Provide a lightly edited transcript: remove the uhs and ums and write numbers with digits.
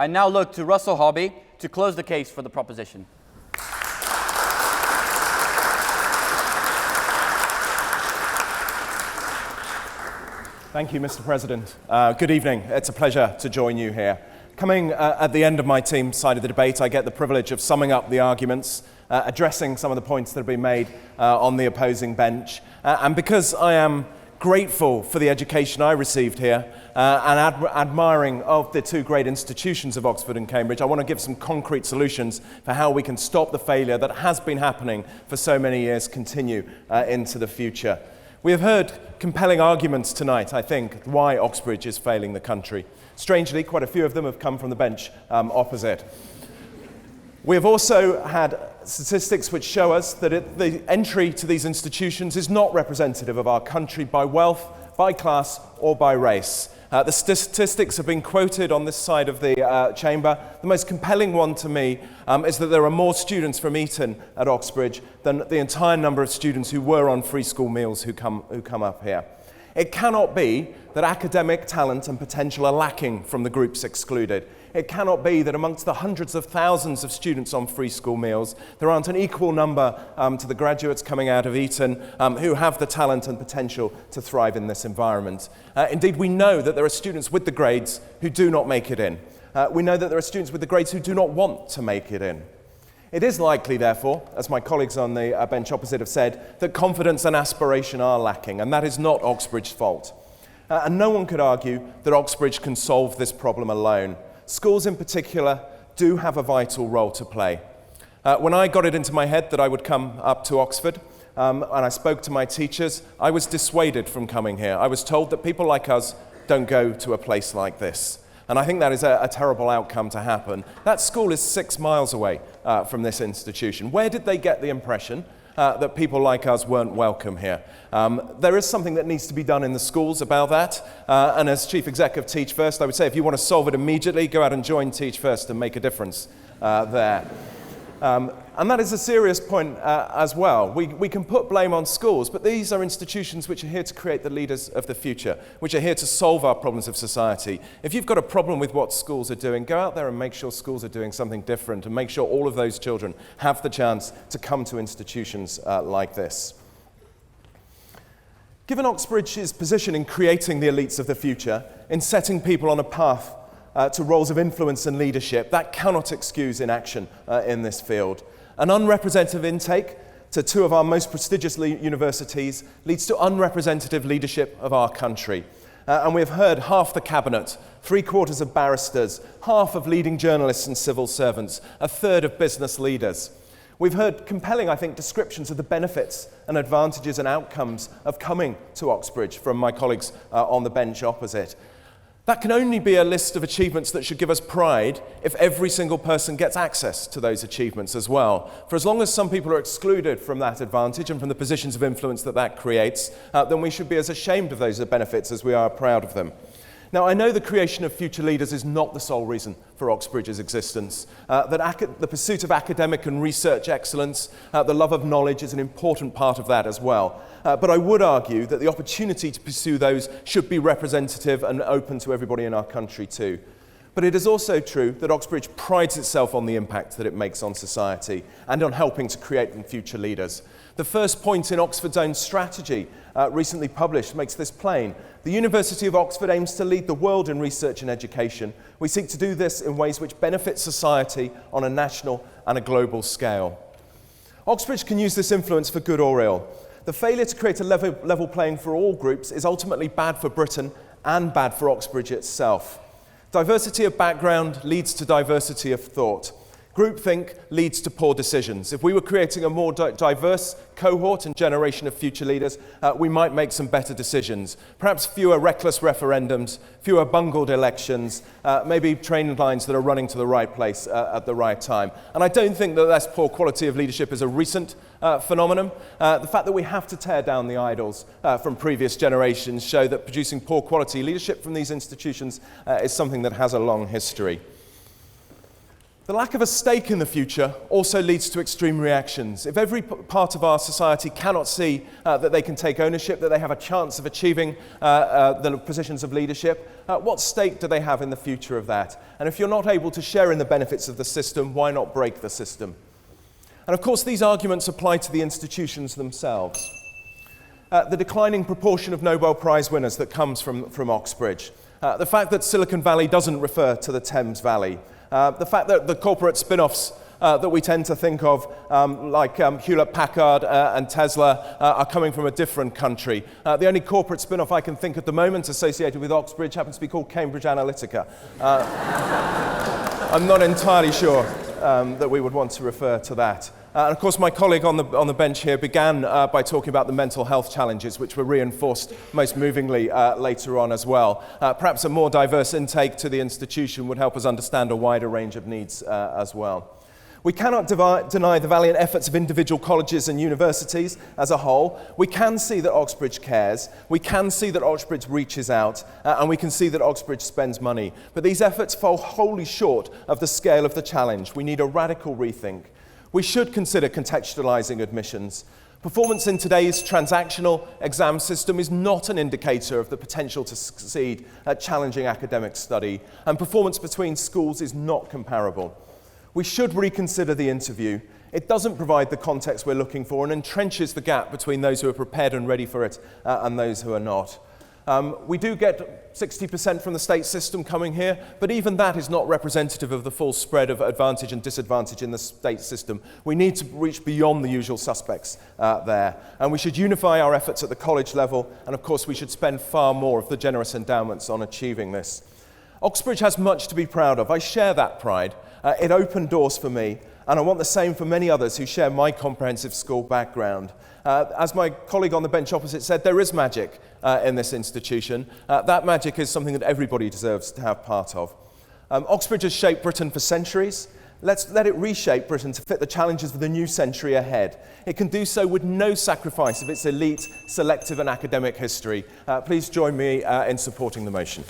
I now look to Russell Hobby to close the case for the proposition. Thank you, Mr. President. Good evening. It's a pleasure to join you here. Coming at the end of my team's side of the debate, I get the privilege of summing up the arguments, addressing some of the points that have been made on the opposing bench. And because I am grateful for the education I received here and admiring of the two great institutions of Oxford and Cambridge, I want to give some concrete solutions for how we can stop the failure that has been happening for so many years continue into the future. We have heard compelling arguments tonight, I think, why Oxbridge is failing the country. Strangely, quite a few of them have come from the bench opposite. We have also had statistics which show us that the entry to these institutions is not representative of our country by wealth, by class, or by race. The statistics have been quoted on this side of the chamber. The most compelling one to me is that there are more students from Eton at Oxbridge than the entire number of students who were on free school meals who come up here. It cannot be that academic talent and potential are lacking from the groups excluded. It cannot be that amongst the hundreds of thousands of students on free school meals, there aren't an equal number to the graduates coming out of Eton who have the talent and potential to thrive in this environment. Indeed, we know that there are students with the grades who do not make it in. We know that there are students with the grades who do not want to make it in. It is likely, therefore, as my colleagues on the bench opposite have said, that confidence and aspiration are lacking, and that is not Oxbridge's fault. And no one could argue that Oxbridge can solve this problem alone. Schools in particular do have a vital role to play. When I got it into my head that I would come up to Oxford, and I spoke to my teachers, I was dissuaded from coming here. I was told that people like us don't go to a place like this. And I think that is a terrible outcome to happen. That school is 6 miles away from this institution. Where did they get the impression that people like us weren't welcome here? There is something that needs to be done in the schools about that. And as Chief Exec of Teach First, I would say if you want to solve it immediately, go out and join Teach First and make a difference there. And that is a serious point as well. We can put blame on schools, but these are institutions which are here to create the leaders of the future, which are here to solve our problems of society. If you've got a problem with what schools are doing, go out there and make sure schools are doing something different and make sure all of those children have the chance to come to institutions like this. Given Oxbridge's position in creating the elites of the future, in setting people on a path to roles of influence and leadership, that cannot excuse inaction in this field. An unrepresentative intake to two of our most prestigious universities leads to unrepresentative leadership of our country. And we have heard half the cabinet, 3/4 of barristers, half of leading journalists and civil servants, a third of business leaders. We've heard compelling, I think, descriptions of the benefits and advantages and outcomes of coming to Oxbridge from my colleagues on the bench opposite. That can only be a list of achievements that should give us pride if every single person gets access to those achievements as well. For as long as some people are excluded from that advantage and from the positions of influence that creates, then we should be as ashamed of those benefits as we are proud of them. Now, I know the creation of future leaders is not the sole reason for Oxbridge's existence. The pursuit of academic and research excellence, the love of knowledge is an important part of that as well. But I would argue that the opportunity to pursue those should be representative and open to everybody in our country too. But it is also true that Oxbridge prides itself on the impact that it makes on society and on helping to create future leaders. The first point in Oxford's own strategy, recently published, makes this plain. The University of Oxford aims to lead the world in research and education. We seek to do this in ways which benefit society on a national and a global scale. Oxbridge can use this influence for good or ill. The failure to create a level playing for all groups is ultimately bad for Britain and bad for Oxbridge itself. Diversity of background leads to diversity of thought. Groupthink leads to poor decisions. If we were creating a more diverse cohort and generation of future leaders, we might make some better decisions. Perhaps fewer reckless referendums, fewer bungled elections, maybe train lines that are running to the right place at the right time. And I don't think that this poor quality of leadership is a recent phenomenon. The fact that we have to tear down the idols from previous generations show that producing poor quality leadership from these institutions is something that has a long history. The lack of a stake in the future also leads to extreme reactions. If every part of our society cannot see that they can take ownership, that they have a chance of achieving the positions of leadership, what stake do they have in the future of that? And if you're not able to share in the benefits of the system, why not break the system? And of course, these arguments apply to the institutions themselves. The declining proportion of Nobel Prize winners that comes from Oxbridge, the fact that Silicon Valley doesn't refer to the Thames Valley, the fact that the corporate spin-offs that we tend to think of, like Hewlett-Packard and Tesla, are coming from a different country. The only corporate spin-off I can think at the moment associated with Oxbridge happens to be called Cambridge Analytica. I'm not entirely sure that we would want to refer to that. And of course, my colleague on the bench here began by talking about the mental health challenges, which were reinforced most movingly later on as well. Perhaps a more diverse intake to the institution would help us understand a wider range of needs as well. We cannot deny the valiant efforts of individual colleges and universities as a whole. We can see that Oxbridge cares, we can see that Oxbridge reaches out, and we can see that Oxbridge spends money. But these efforts fall wholly short of the scale of the challenge. We need a radical rethink. We should consider contextualizing admissions. Performance in today's transactional exam system is not an indicator of the potential to succeed at challenging academic study, and performance between schools is not comparable. We should reconsider the interview. It doesn't provide the context we're looking for and entrenches the gap between those who are prepared and ready for it and those who are not. We do get 60% from the state system coming here, but even that is not representative of the full spread of advantage and disadvantage in the state system. We need to reach beyond the usual suspects there. And we should unify our efforts at the college level, and of course we should spend far more of the generous endowments on achieving this. Oxbridge has much to be proud of. I share that pride. It opened doors for me, and I want the same for many others who share my comprehensive school background. As my colleague on the bench opposite said, there is magic in this institution. That magic is something that everybody deserves to have part of. Oxbridge has shaped Britain for centuries. Let's let it reshape Britain to fit the challenges of the new century ahead. It can do so with no sacrifice of its elite, selective and academic history. Please join me in supporting the motion.